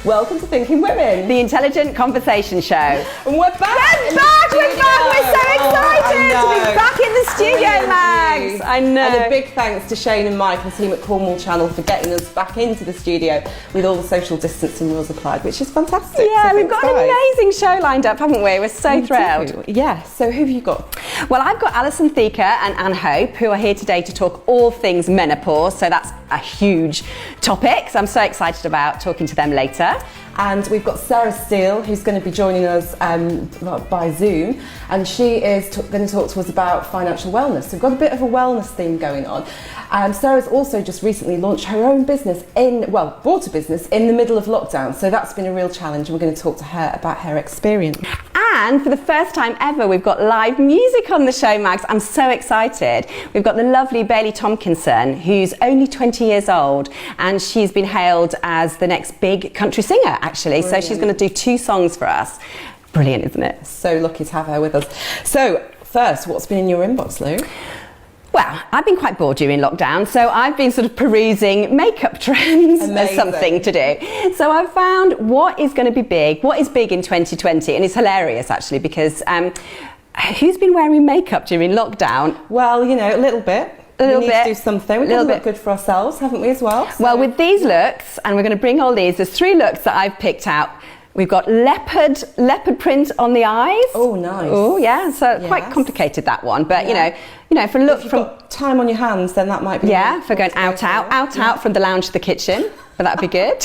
Welcome to Thinking Women, the intelligent conversation show. And we're back! We're back! We're so excited to be back in the studio, Mags! I know. And a big thanks to Shane and Mike and the team at Cornwall Channel for getting us back into the studio with all the social distancing rules applied, which is fantastic. Yeah, so we've got an amazing show lined up, haven't we? We're so thrilled. Yeah, so who have you got? Well, I've got Alison, Theaker and Anne Hope, who are here today to talk all things menopause, so that's a huge topic, so I'm so excited about talking to them later. And we've got Sarah Steele, who's going to be joining us by Zoom, and she is going to talk to us about financial wellness. So we've got a bit of a wellness theme going on. Sarah's also just recently launched her own business bought a business in the middle of lockdown. So that's been a real challenge, and we're going to talk to her about her experience. And for the first time ever, we've got live music on the show, Mags. I'm so excited. We've got the lovely Bailey Tomkinson, who's only 20 years old, and she's been hailed as the next big country singer, actually. Brilliant. So she's going to do 2 songs for us. Brilliant, isn't it? So lucky to have her with us. So first, what's been in your inbox, Lou? Well, I've been quite bored during lockdown, so I've been sort of perusing makeup trends as something to do. So I've found what is going to be big, what is big in 2020, and it's hilarious actually because who's been wearing makeup during lockdown? Well, you know, a little bit. We need to do something. We've got to look good for ourselves, haven't we, as well? So. Well, with these looks, and we're going to bring all these, there's 3 looks that I've picked out. We've got leopard print on the eyes. Oh, nice. Oh, yeah. So quite complicated, that one. But you know, for a look if you've got time on your hands, then that might be. Yeah, for going out from the lounge to the kitchen. But that'd be good.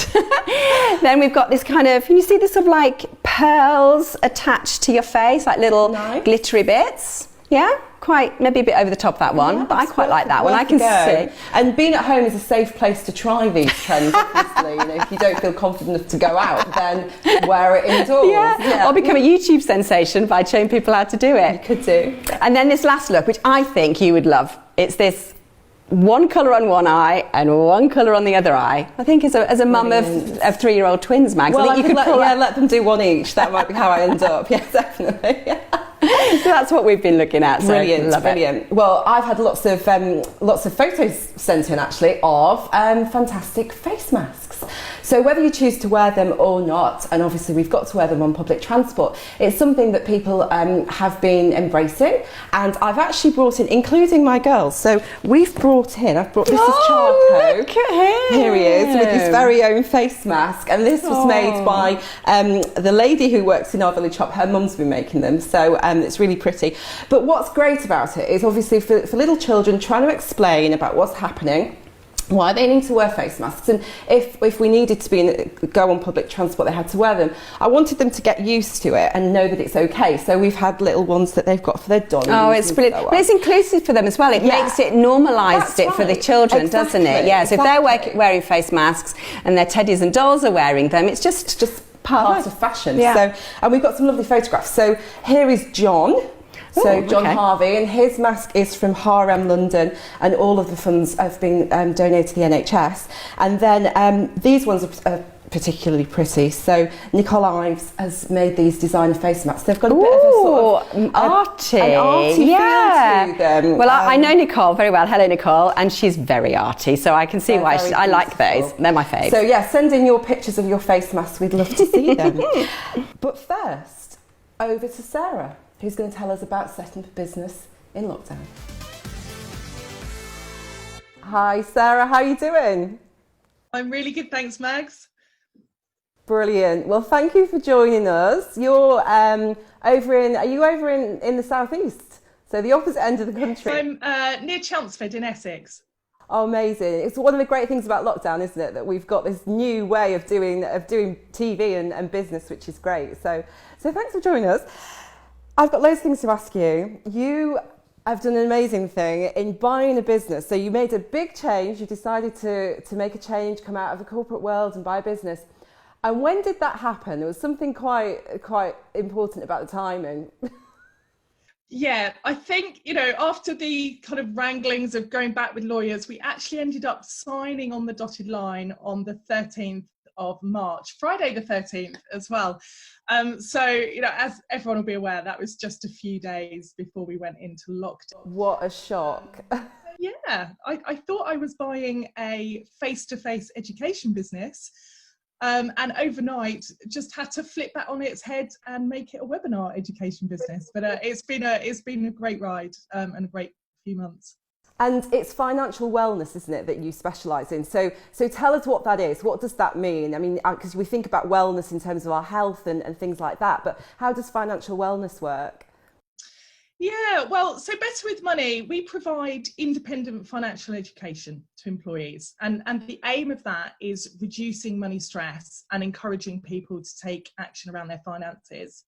Then we've got this kind of, you see this sort of like pearls attached to your face, like little glittery bits. Yeah, quite, maybe a bit over the top, that one, but I quite like that one. I can see. And being at home is a safe place to try these trends, obviously. You know, if you don't feel confident enough to go out, then wear it indoors. Yeah. Or become a YouTube sensation by showing people how to do it. You could do. And then this last look, which I think you would love. It's this one colour on one eye and one colour on the other eye. I think as a mum of 3-year-old twins, Mags, well, I think you could let them do one each. That might be how I end up. Yeah, definitely. Yeah. So that's what we've been looking at. So Brilliant. Well, I've had lots of photos sent in actually of fantastic face masks. So whether you choose to wear them or not, and obviously we've got to wear them on public transport, it's something that people have been embracing. And I've actually brought in, including my girls. So I've brought this is Charco. Look at him. Here he is with his very own face mask, and this was made by the lady who works in our village shop. Her mum's been making them, so it's really pretty. But what's great about it is obviously for little children, trying to explain about what's happening, why they need to wear face masks, and if we needed to go on public transport, they had to wear them. I wanted them to get used to it and know that it's okay. So we've had little ones that they've got for their dollies. Oh, it's brilliant. But it's inclusive for them as well. It makes it normalised for the children, doesn't it? Yeah. So if they're wearing face masks and their teddies and dolls are wearing them, it's just part of fashion. Yeah. So, and we've got some lovely photographs. So here is John. So John Harvey, and his mask is from Harem, London, and all of the funds have been donated to the NHS. And then these ones are particularly pretty. So Nicole Ives has made these designer face masks. They've got a bit of a sort of arty feel to them. Well, I know Nicole very well. Hello, Nicole, and she's very arty, so I can see why I like those. They're my fave. So yeah, send in your pictures of your face masks. We'd love to see them. But first, over to Sarah, who's going to tell us about setting up a business in lockdown. Hi, Sarah. How are you doing? I'm really good, thanks, Mags. Brilliant. Well, thank you for joining us. You're are you over in the southeast? So the opposite end of the country. I'm near Chelmsford in Essex. Oh, amazing. It's one of the great things about lockdown, isn't it? That we've got this new way of doing TV and business, which is great. So thanks for joining us. I've got loads of things to ask you. You have done an amazing thing in buying a business. So you made a big change. You decided to make a change, come out of the corporate world and buy a business. And when did that happen? There was something quite important about the timing. Yeah, I think, after the kind of wranglings of going back with lawyers, we actually ended up signing on the dotted line on the 13th of March, Friday the 13th as well. So, as everyone will be aware, that was just a few days before we went into lockdown. What a shock. Yeah, I thought I was buying a face-to-face education business, and overnight just had to flip that on its head and make it a webinar education business. But it's been a great ride, and a great few months. And it's financial wellness, isn't it, that you specialise in? So tell us what that is. What does that mean? I mean, because we think about wellness in terms of our health and things like that, but how does financial wellness work? Yeah, well, so Better With Money, we provide independent financial education to employees. And the aim of that is reducing money stress and encouraging people to take action around their finances.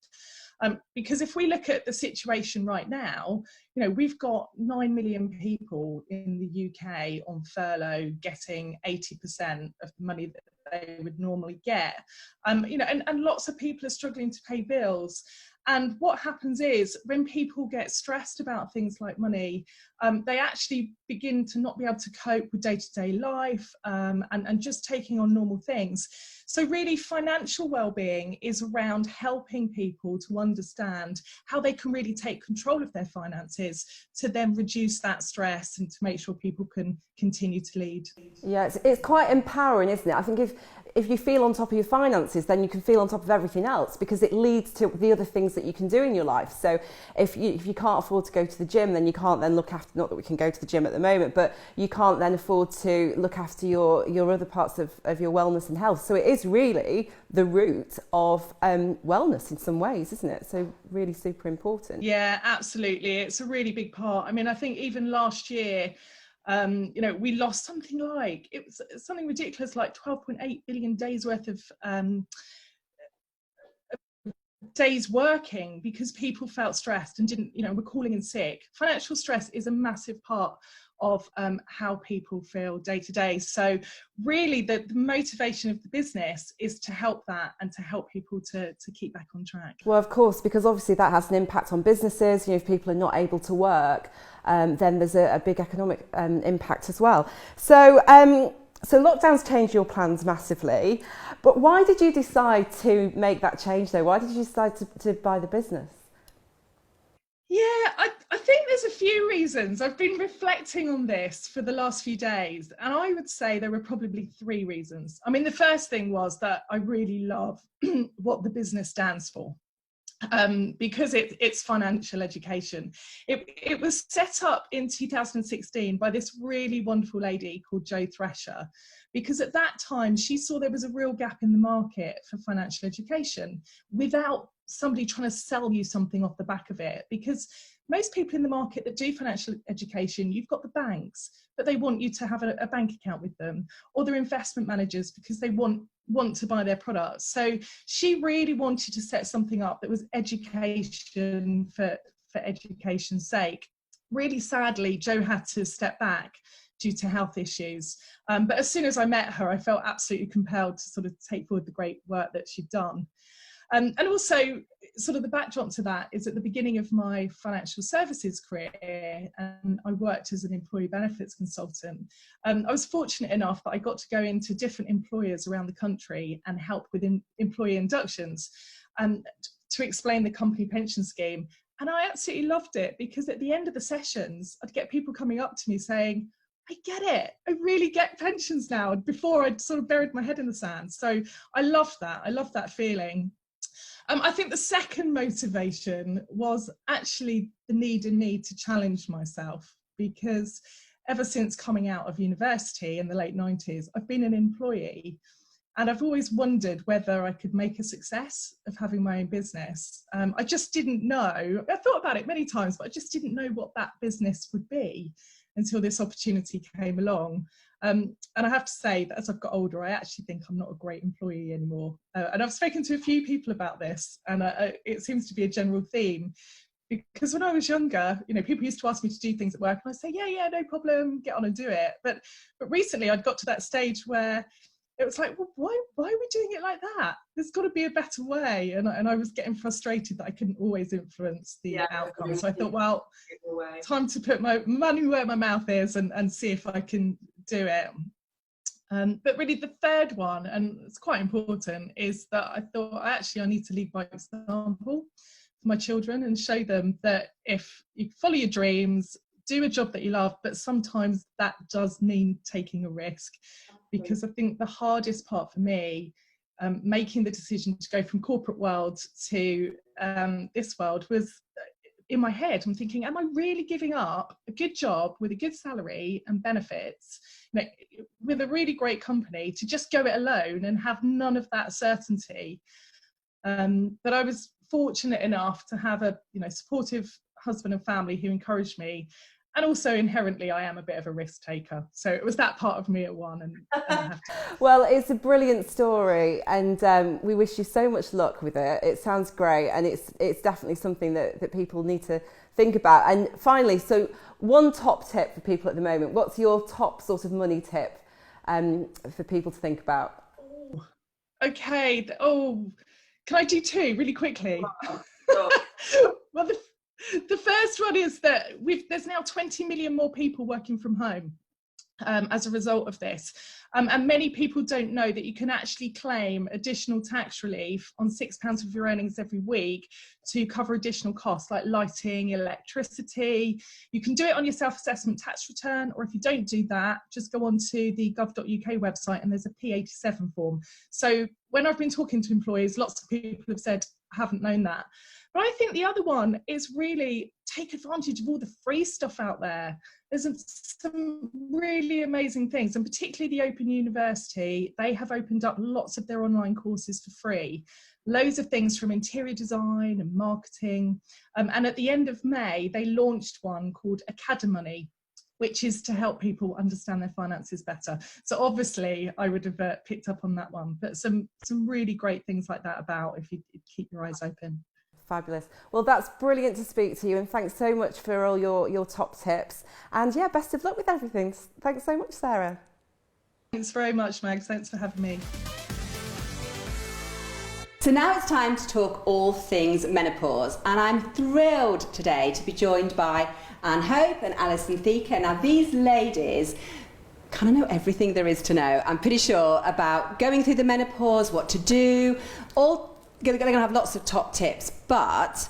Because if we look at the situation right now, you know, we've got 9 million people in the UK on furlough getting 80% of the money that they would normally get. You know, and lots of people are struggling to pay bills. And what happens is when people get stressed about things like money, they actually begin to not be able to cope with day-to-day life, and just taking on normal things. So really, financial well-being is around helping people to understand how they can really take control of their finances to then reduce that stress and to make sure people can continue to lead. Yeah, it's quite empowering, isn't it? I think if you feel on top of your finances, then you can feel on top of everything else, because it leads to the other things that you can do in your life. So if you can't afford to go to the gym, then you can't then look after, not that we can go to the gym at the moment, but you can't then afford to look after your other parts of your wellness and health. So it is really the root of wellness in some ways, isn't it? So really super important. Yeah, absolutely. It's a really big part. I mean, I think even last year, you know, we lost something like, it was something ridiculous, like 12.8 billion days worth of days working because people felt stressed and didn't, you know, were calling in sick. Financial stress is a massive part of how people feel day to day. So really the motivation of the business is to help that and to help people to keep back on track. Well, of course, because obviously that has an impact on businesses. You know, if people are not able to work, then there's a big economic impact as well. So lockdown's changed your plans massively, but why did you decide to make that change though? Why did you decide to buy the business? Yeah, I think there's a few reasons. I've been reflecting on this for the last few days, and I would say there were probably 3 reasons. I mean, the first thing was that I really love what the business stands for. Because it's financial education. It was set up in 2016 by this really wonderful lady called Jo Thresher, because at that time she saw there was a real gap in the market for financial education without somebody trying to sell you something off the back of it. Because most people in the market that do financial education, you've got the banks, but they want you to have a bank account with them, or they're investment managers because they want to buy their products. So she really wanted to set something up that was education for education's sake. Really sadly, Jo had to step back due to health issues. But as soon as I met her, I felt absolutely compelled to sort of take forward the great work that she'd done. And also, sort of the backdrop to that is at the beginning of my financial services career, and I worked as an employee benefits consultant. I was fortunate enough that I got to go into different employers around the country and help with employee inductions and to explain the company pension scheme. And I absolutely loved it, because at the end of the sessions, I'd get people coming up to me saying, I get it. I really get pensions now. Before, I'd sort of buried my head in the sand. So I love that. I love that feeling. I think the second motivation was actually the need in me to challenge myself, because ever since coming out of university in the late 90s, I've been an employee, and I've always wondered whether I could make a success of having my own business. I just didn't know. I thought about it many times, but I just didn't know what that business would be until this opportunity came along. And I have to say that as I've got older, I actually think I'm not a great employee anymore. And I've spoken to a few people about this, and it seems to be a general theme. Because when I was younger, you know, people used to ask me to do things at work, and I'd say, yeah, no problem, get on and do it. But recently I'd got to that stage where it was like, well, why are we doing it like that? There's got to be a better way. And I was getting frustrated that I couldn't always influence the outcome. So I thought, well, time to put my money where my mouth is and see if I can do it. But really the third one, and it's quite important, is that I thought I need to lead by example for my children and show them that if you follow your dreams, do a job that you love, but sometimes that does mean taking a risk. Because I think the hardest part for me making the decision to go from corporate world to this world was in my head. I'm thinking, am I really giving up a good job with a good salary and benefits, with a really great company, to just go it alone and have none of that certainty? But I was fortunate enough to have a supportive husband and family who encouraged me. And also inherently, I am a bit of a risk taker. So it was that part of me at one. And I have to... Well, it's a brilliant story, and we wish you so much luck with it. It sounds great, and it's definitely something that people need to think about. And finally, so one top tip for people at the moment. What's your top sort of money tip for people to think about? Okay. Oh, can I do two really quickly? Well, the first one is that there's now 20 million more people working from home as a result of this. And many people don't know that you can actually claim additional tax relief on £6 of your earnings every week to cover additional costs like lighting, electricity. You can do it on your self-assessment tax return, or if you don't do that, just go on to the gov.uk website and there's a P87 form. So when I've been talking to employees, lots of people have said, I haven't known that. But I think the other one is really take advantage of all the free stuff out there. There's some really amazing things, and particularly the Open University, they have opened up lots of their online courses for free. Loads of things from interior design and marketing. And at the end of May, they launched one called Academy, which is to help people understand their finances better. So obviously I would have picked up on that one, but some really great things like that about if you keep your eyes open. Fabulous. Well, that's brilliant to speak to you, and thanks so much for all your top tips. And yeah, best of luck with everything. Thanks so much, Sarah. Thanks very much, Mags. Thanks for having me. So now it's time to talk all things menopause, and I'm thrilled today to be joined by Anne Hope and Alison Theaker. Now these ladies kind of know everything there is to know, I'm pretty sure, about going through the menopause, what to do, they're going to have lots of top tips. But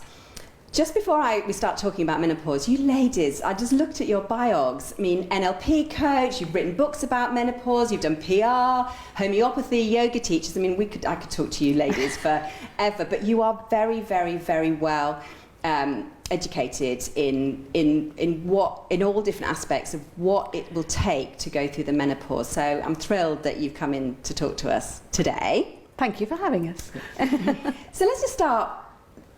just before we start talking about menopause, you ladies, I just looked at your biogs. I mean, NLP coach, you've written books about menopause, you've done PR, homeopathy, yoga teachers. I mean, I could talk to you ladies forever, but you are very, very, very well educated in all different aspects of what it will take to go through the menopause. So I'm thrilled that you've come in to talk to us today. Thank you for having us. So let's just start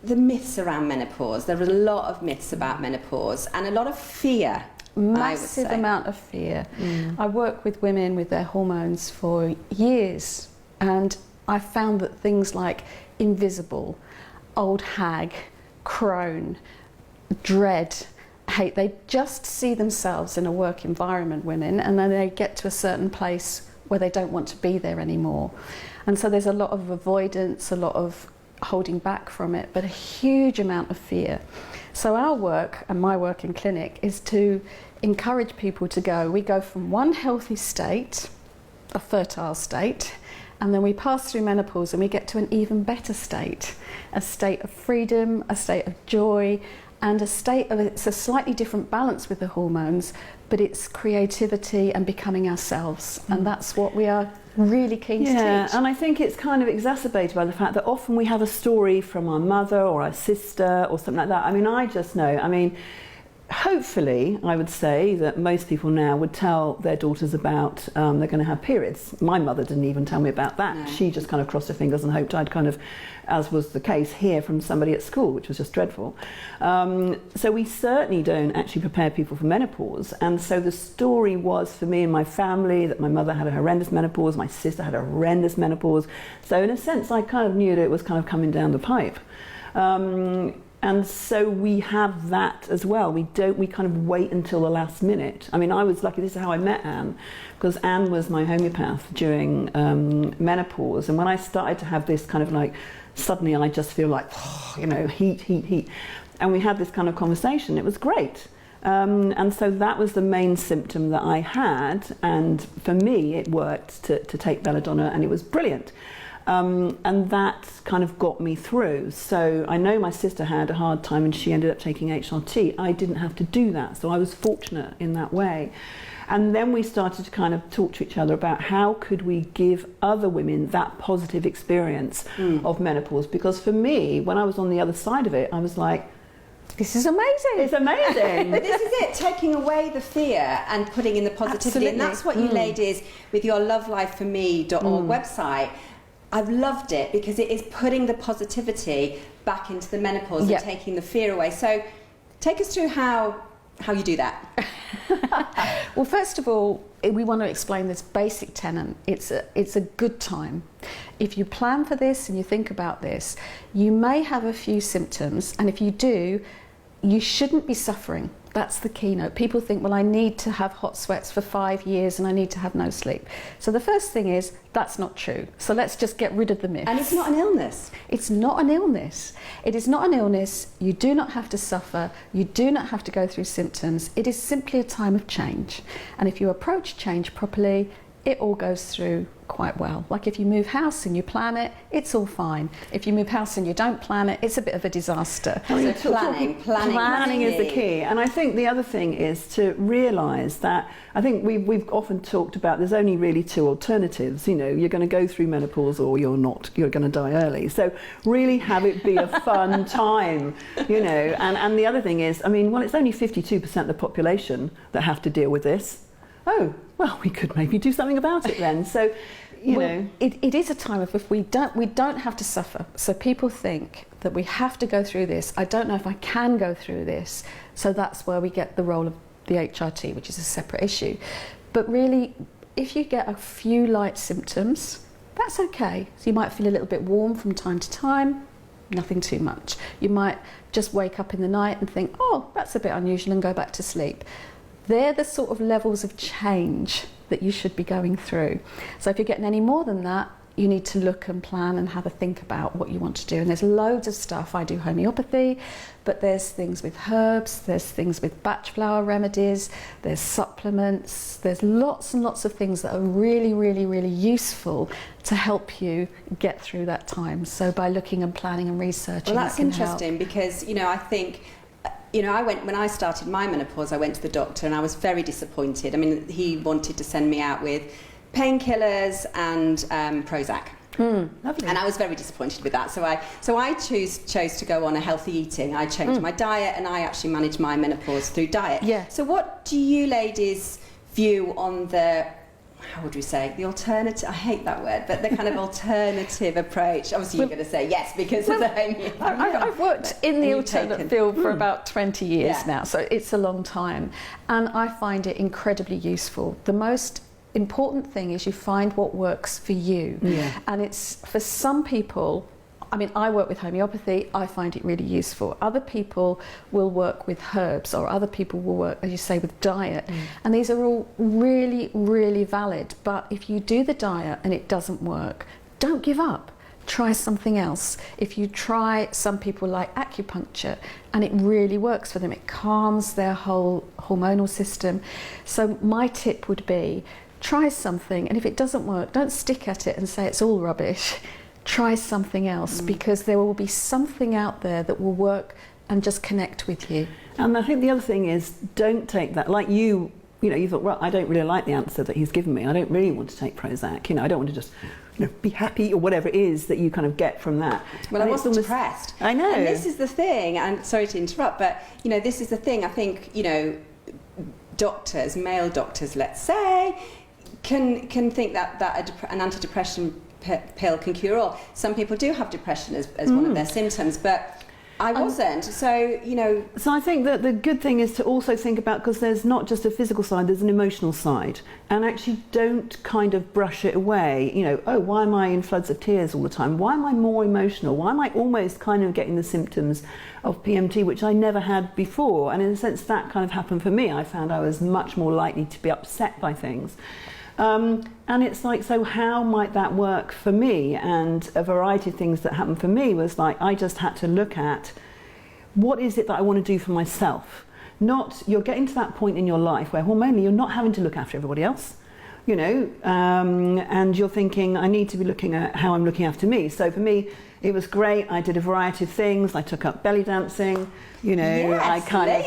the myths around menopause. There are a lot of myths about menopause and a lot of fear. Massive amount of fear. I work with women with their hormones for years, and I found that things like invisible, old hag, crone, dread, hate, they just see themselves in a work environment, women, and then they get to a certain place where they don't want to be there anymore. And so there's a lot of avoidance, a lot of holding back from it, but a huge amount of fear. So our work, and my work in clinic, is to encourage people to we go from one healthy state, a fertile state, and then we pass through menopause and we get to an even better state, a state of freedom, a state of joy, and it's a slightly different balance with the hormones, but it's creativity and becoming ourselves. And that's what we are really keen to teach. Yeah, and I think it's kind of exacerbated by the fact that often we have a story from our mother or our sister or something like that. I mean, I just know, hopefully, I would say that most people now would tell their daughters about they're going to have periods. My mother didn't even tell me about that. No. She just kind of crossed her fingers and hoped I'd kind of, as was the case, hear from somebody at school, which was just dreadful. So we certainly don't actually prepare people for menopause. And so the story was for me and my family that my mother had a horrendous menopause, my sister had a horrendous menopause. So in a sense, I kind of knew that it was kind of coming down the pipe. And so we have that as well. We kind of wait until the last minute. I mean, I was lucky, this is how I met Anne, because Anne was my homeopath during menopause. And when I started to have this kind of like, suddenly I just feel like, heat. And we had this kind of conversation. It was great. And so that was the main symptom that I had. And for me, it worked to take belladonna, and it was brilliant. And that kind of got me through. So I know my sister had a hard time and she ended up taking HRT. I didn't have to do that, so I was fortunate in that way. And then we started to kind of talk to each other about how could we give other women that positive experience of menopause. Because for me, when I was on the other side of it, I was like, this is amazing. It's amazing. But this is it, taking away the fear and putting in the positivity. Absolutely. And that's what you ladies with your lovelifeforme.org website, I've loved it because it is putting the positivity back into the menopause and taking the fear away. So take us through how you do that. Well, first of all, we want to explain this basic tenet. It's a good time. If you plan for this and you think about this, you may have a few symptoms, and if you do, you shouldn't be suffering. That's the keynote. People think, well, I need to have hot sweats for 5 years and I need to have no sleep. So the first thing is, that's not true. So let's just get rid of the myths. And it's not an illness. It's not an illness. It is not an illness. You do not have to suffer. You do not have to go through symptoms. It is simply a time of change. And if you approach change properly, it all goes through quite well. Like if you move house and you plan it, it's all fine. If you move house and you don't plan it, it's a bit of a disaster. So planning is the key. And I think the other thing is to realise that, I think we've often talked about there's only really two alternatives. You know, you're going to go through menopause or you're not, you're going to die early. So really have it be a fun time, you know. And the other thing is, I mean, well, it's only 52% of the population that have to deal with this. Oh, well, we could maybe do something about it then. So, you know, it is a time of if we don't have to suffer. So people think that we have to go through this. I don't know if I can go through this. So that's where we get the role of the HRT, which is a separate issue. But really, if you get a few light symptoms, that's okay. So you might feel a little bit warm from time to time, nothing too much. You might just wake up in the night and think, oh, that's a bit unusual, and go back to sleep. They're the sort of levels of change that you should be going through. So if you're getting any more than that, you need to look and plan and have a think about what you want to do. And there's loads of stuff. I do homeopathy, but there's things with herbs, there's things with batch flower remedies, there's supplements, there's lots and lots of things that are really, really, really useful to help you get through that time. So by looking and planning and researching, well, that's that can interesting help. Because, you know, I think, you know, when I started my menopause, I went to the doctor and I was very disappointed. I mean, he wanted to send me out with painkillers and Prozac. lovely. And I was very disappointed with that. So I chose to go on a healthy eating. I changed my diet, and I actually managed my menopause through diet. Yeah. So what do you ladies view on the, how would we say, the alternative, I hate that word, but the kind of alternative approach? Obviously you're going to say yes because of the homeopathy. I've worked in the alternate field for about 20 years Yeah. now, so it's a long time, and I find it incredibly useful. The most important thing is you find what works for you. And it's, for some people, I mean, I work with homeopathy, I find it really useful. Other people will work with herbs, or other people will work, as you say, with diet. And these are all really, really valid. But if you do the diet and it doesn't work, don't give up. Try something else. If you try, some people like acupuncture, and it really works for them. It calms their whole hormonal system. So my tip would be, try something, and if it doesn't work, don't stick at it and say it's all rubbish. Try something else, because there will be something out there that will work and just connect with you. And I think the other thing is, don't take that, like you know, you thought, well, I don't really like the answer that he's given me. I don't really want to take Prozac. You know, I don't want to just, you know, be happy, or whatever it is that you kind of get from that. Well, and I wasn't depressed. I know. And this is the thing, and sorry to interrupt, but, you know, this is the thing. I think, you know, doctors, male doctors, let's say, can think that an antidepressant pill can cure all. Some people do have depression as one of their symptoms, but I wasn't. So, you know. So I think that the good thing is to also think about, because there's not just a physical side, there's an emotional side. And actually don't kind of brush it away. You know, oh, why am I in floods of tears all the time? Why am I more emotional? Why am I almost kind of getting the symptoms of PMT, which I never had before? And in a sense, that kind of happened for me. I found I was much more likely to be upset by things. And it's like, so how might that work for me? And a variety of things that happened for me was like, I just had to look at, what is it that I want to do for myself? Not, you're getting to that point in your life where hormonally you're not having to look after everybody else, you know, and you're thinking, I need to be looking at how I'm looking after me. So for me, It was great. I did a variety of things. I took up belly dancing, you know, I kind of,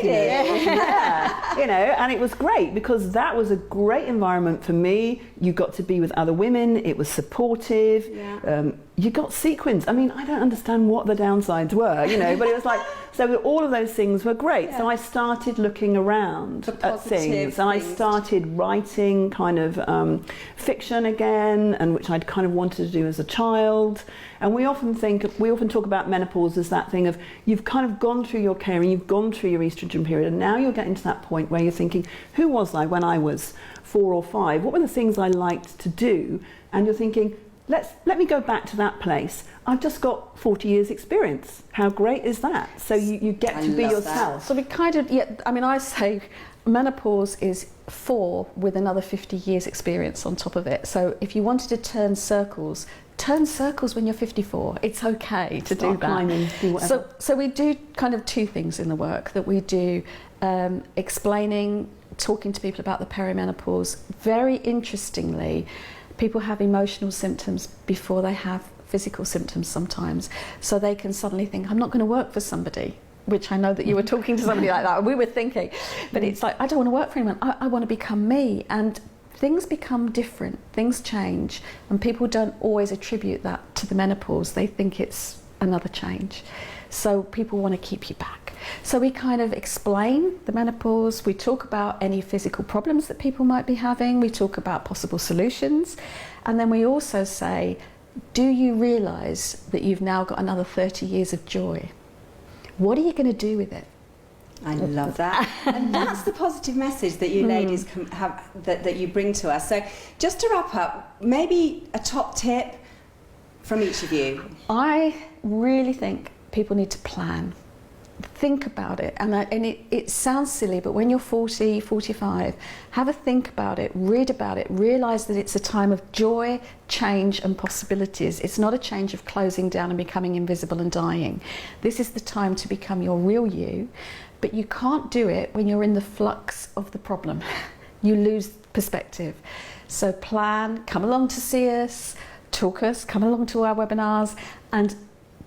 and it was great because that was a great environment for me. You got to be with other women. It was supportive. Yeah. You got sequins. I mean, I don't understand what the downsides were, you know, but it was like, so all of those things were great. Yeah. So I started looking around at things. And I started writing kind of fiction again, and which I'd kind of wanted to do as a child. And we often talk about menopause as that thing of you've kind of gone through your care and you've gone through your estrogen period, and now you're getting to that point where you're thinking, who was I when I was 4 or 5? What were the things I liked to do? And you're thinking, let me go back to that place. I've just got 40 years experience. How great is that? So you get to be yourself. So we kind of, I mean, I say menopause is 4 with another 50 years experience on top of it. So if you wanted to turn circles when you're 54. It's okay to do that. Climbing, do whatever. So we do kind of 2 things in the work that we do, explaining, talking to people about the perimenopause. Very interestingly, people have emotional symptoms before they have physical symptoms sometimes. So they can suddenly think, I'm not going to work for somebody, which I know that you were talking to somebody like that, and we were thinking, but it's like, I don't want to work for anyone, I want to become me. And things become different, things change, and people don't always attribute that to the menopause. They think it's another change. So people want to keep you back. So we kind of explain the menopause, we talk about any physical problems that people might be having, we talk about possible solutions, and then we also say, do you realise that you've now got another 30 years of joy? What are you going to do with it? I love that. And that's the positive message that you ladies have, that you bring to us. So just to wrap up, maybe a top tip from each of you. I really think people need to plan. Think about it. And it sounds silly, but when you're 40, 45, have a think about it, read about it, realise that it's a time of joy, change and possibilities. It's not a change of closing down and becoming invisible and dying. This is the time to become your real you. But you can't do it when you're in the flux of the problem. You lose perspective. So plan, come along to see us, talk us, come along to our webinars, and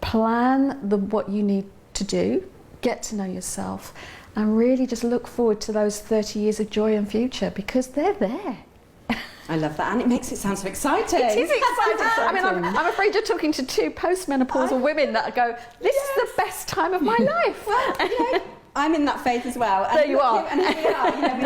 plan what you need to do, get to know yourself, and really just look forward to those 30 years of joy and future, because they're there. I love that, and it makes it sound so exciting. It is exciting. I mean, I'm afraid you're talking to 2 postmenopausal women that go, this is the best time of my life. Well, you know, I'm in that faith as well. And there you are. And here we are, you know,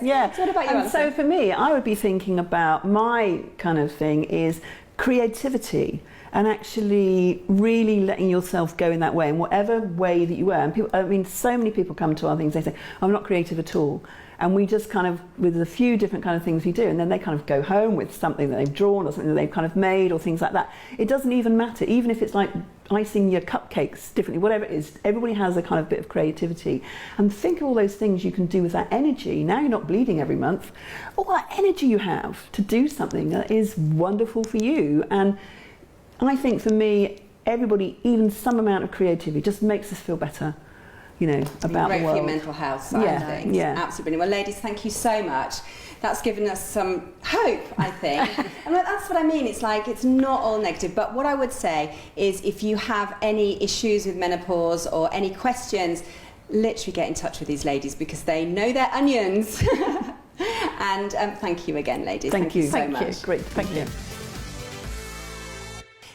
yeah. So what about you, Alison? So for me, I would be thinking about my kind of thing is creativity, and actually really letting yourself go in that way, in whatever way that you were. And people, I mean, so many people come to our things, they say, I'm not creative at all. And we just kind of, with a few different kind of things we do, and then they kind of go home with something that they've drawn or something that they've kind of made or things like that. It doesn't even matter, even if it's like icing your cupcakes differently, whatever it is, everybody has a kind of bit of creativity. And think of all those things you can do with that energy. Now you're not bleeding every month. All that energy you have to do something that is wonderful for you. And I think for me, everybody, even some amount of creativity just makes us feel better, you know, about the world. Great for your mental health side of things. Yeah. Absolutely. Well, ladies, thank you so much. That's given us some hope, I think. And that's what I mean. It's like, it's not all negative. But what I would say is, if you have any issues with menopause or any questions, literally get in touch with these ladies, because they know their onions. And thank you again, ladies. Thank you so much. Great. Thank you.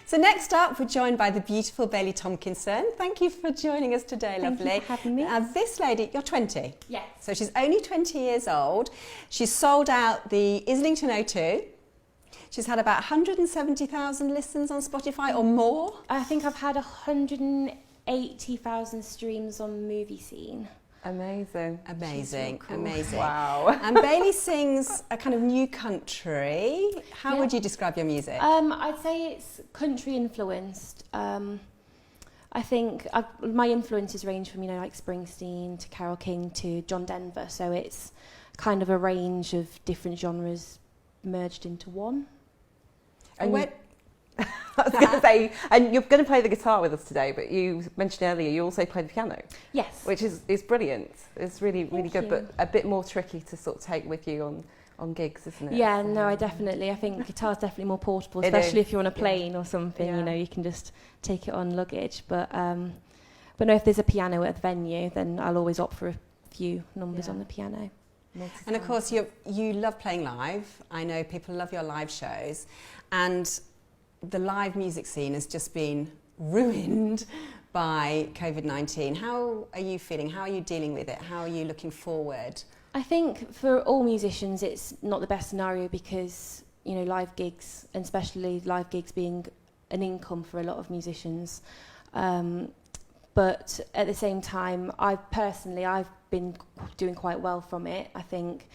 So next up, we're joined by the beautiful Bailey Tomkinson. Thank you for joining us today, lovely. Thank you for having me. This lady, you're 20? Yes. So she's only 20 years old. She's sold out the Islington O2. She's had about 170,000 listens on Spotify or more. I think I've had 180,000 streams on Movie Scene. Amazing. Amazing, cool. amazing. Wow. And Bailey sings a kind of new country. How would you describe your music? I'd say it's country influenced. I think my influences range from, like Springsteen to Carole King to John Denver. So it's kind of a range of different genres merged into one. And I was going to say, and you're going to play the guitar with us today, but you mentioned earlier you also play the piano. Yes. Which is brilliant. It's really, really Thank good, you. but a bit more tricky to sort of take with you on on gigs, isn't it? Yeah, So, no, I think guitar's definitely more portable, It especially is, if you're on a plane or something. Yeah. You know, you can just take it on luggage. But no, if there's a piano at a venue, then I'll always opt for a few numbers on the piano. And of course, you love playing live. I know people love your live shows, and the live music scene has just been ruined by COVID-19. How are you feeling? How are you dealing with it? How are you looking forward? I think for all musicians, it's not the best scenario because, you know, live gigs, and especially live gigs being an income for a lot of musicians. But at the same time, I've been doing quite well from it. I think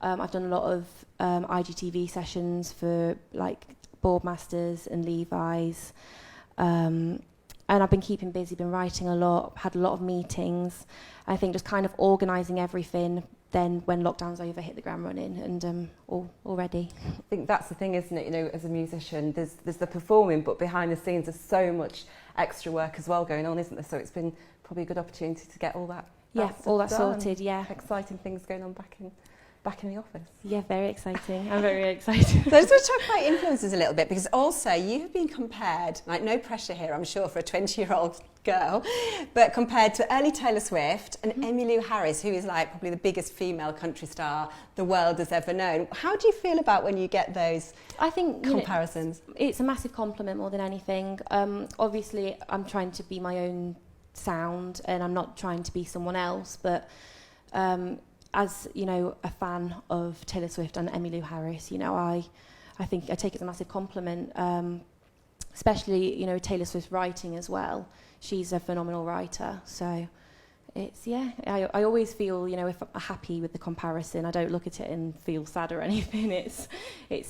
I've done a lot of IGTV sessions for like Boardmasters and Levi's. And I've been keeping busy, been writing a lot, had a lot of meetings. I think just kind of organising everything. Then when lockdown's over, hit the ground running and all ready. I think that's the thing, isn't it? You know, as a musician, there's the performing, but behind the scenes there's so much extra work as well going on, isn't there? So it's been probably a good opportunity to get all that. All that done. sorted. Yeah, Exciting things going on back in the office. yeah, very exciting. I'm very excited. So I just want to talk about influences a little bit, because also you have been compared, like no pressure here, I'm sure, for a 20-year-old girl, but compared to early Taylor Swift and Emmylou Harris, who is like probably the biggest female country star the world has ever known. How do you feel about when you get those comparisons? It's a massive compliment more than anything. Obviously, I'm trying to be my own sound and I'm not trying to be someone else, but as you know, a fan of Taylor Swift and Emmylou Harris, you know, I think I take it as a massive compliment, especially, you know, Taylor Swift's writing as well. She's a phenomenal writer, so it's, I always feel, you know, if I'm happy with the comparison, I don't look at it and feel sad or anything. It's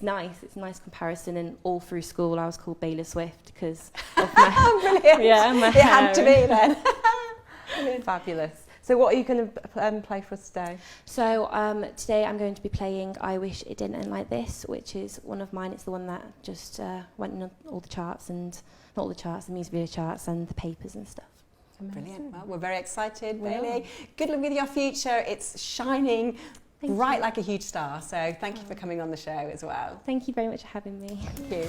nice. It's a nice comparison, and all through school I was called Bailey Swift because of my Brilliant. my It had to be then. Fabulous. So what are you going to play for us today? So today I'm going to be playing I Wish It Didn't End Like This, which is one of mine. It's the one that just went in all the charts, and not all the charts, the music video charts and the papers and stuff. Brilliant. Well, we're very excited, Bailey. Good luck with your future. It's shining bright like a huge star. So thank you for coming on the show as well. Thank you very much for having me. Thank you.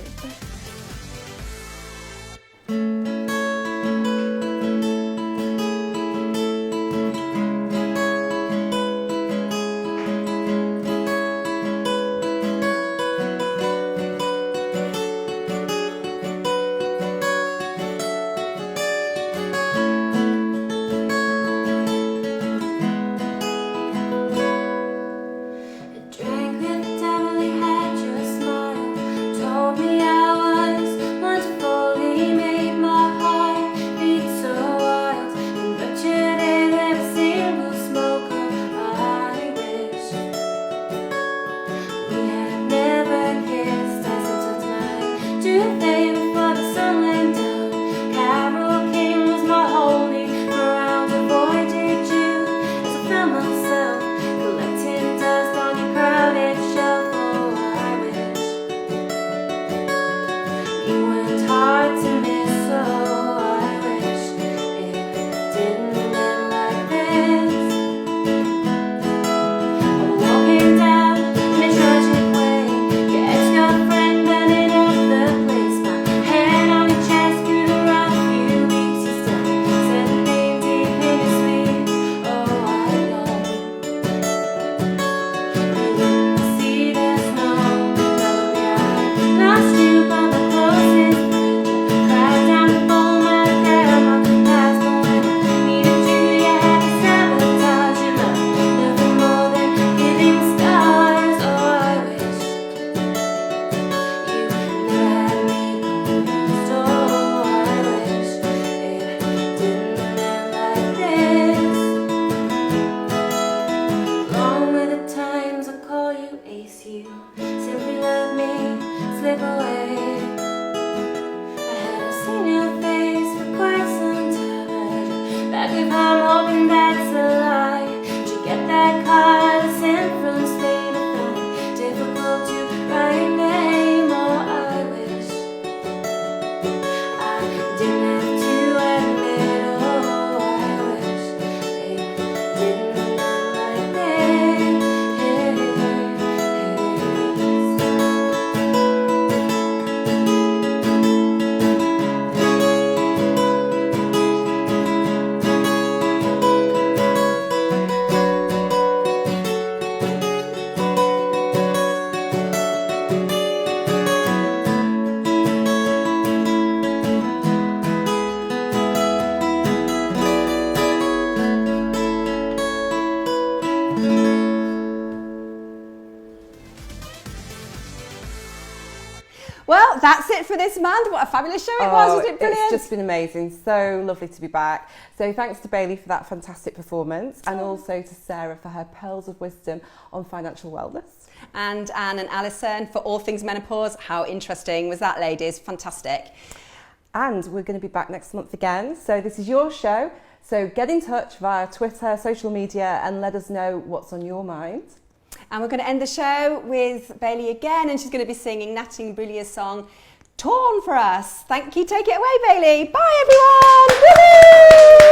Drank with the devil, he had your smile. Told me I was wonderful, he made my heart beat so wild. And butchered it with a single smoker. I wish we had never kissed. I said tonight, Tuesday before the sun went down. Carol King was my holy ground. Avoided you as I found myself collecting dust on your crowded shelf. Oh, I wish you weren't hard to miss. Oh, I wish it didn't end like this. I'm walking down in a tragic way. Your ex-girlfriend burning up the place. My hand on your chest through the rough few weeks. You still said the name deep in your sleep. Oh, I love. See the snow, probably I lost you by the closest bridge. that's it for this month. What a fabulous show it was. Wasn't it brilliant? It's just been amazing. So lovely to be back. So thanks to Bailey for that fantastic performance, and also to Sarah for her pearls of wisdom on financial wellness. And Anne and Alison for all things menopause. How interesting was that, ladies? Fantastic. And we're going to be back next month again. So this is your show. So get in touch via Twitter, social media, and let us know what's on your mind. And we're going to end the show with Bailey again, and she's going to be singing Natalie Imbruglia's song Torn for us. Thank you. Take it away, Bailey. Bye, everyone. Woo-hoo!